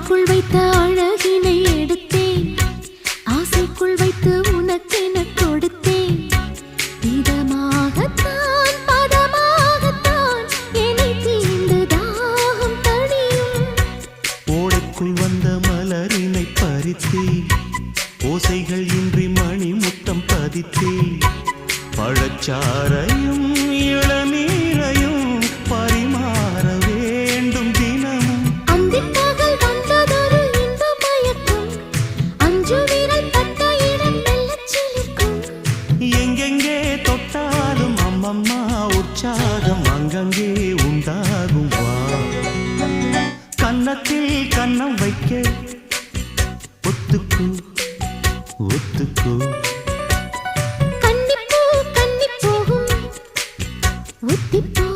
ஆடைக்குள் வைத்த அழகினை எடுத்தேன், ஆசைக்குள் வைத்து உனக்கென கொடுத்தேன். இதமாகத்தான் பதமாகத்தான் என்னை தீண்டு தாகம் தணியும். ஓடைக்குள் வந்த மலரினை பறித்தே, ஓசைகள் இன்றி மணி முத்தம் பதித்தே. பழச்சாரையும் இளநீரையும் பரிமாற வேண்டும் தினமும். அந்திப்பகல் வந்ததொரு இன்ப மயக்கம், அஞ்சு விரல் பட்ட இடம் மெல்லச் சிலிர்க்கும். எங்கெங்கே தொட்டாலும் அம்மம்மா உற்சாகம் அங்கங்கே உண்டாகும். வா கன்னத்தில் கன்னம் வைக்க ஒத்துக்கு ஒத்துக்கு. கன்னிப்பூ கன்னி போகும், ஒத்திப்போ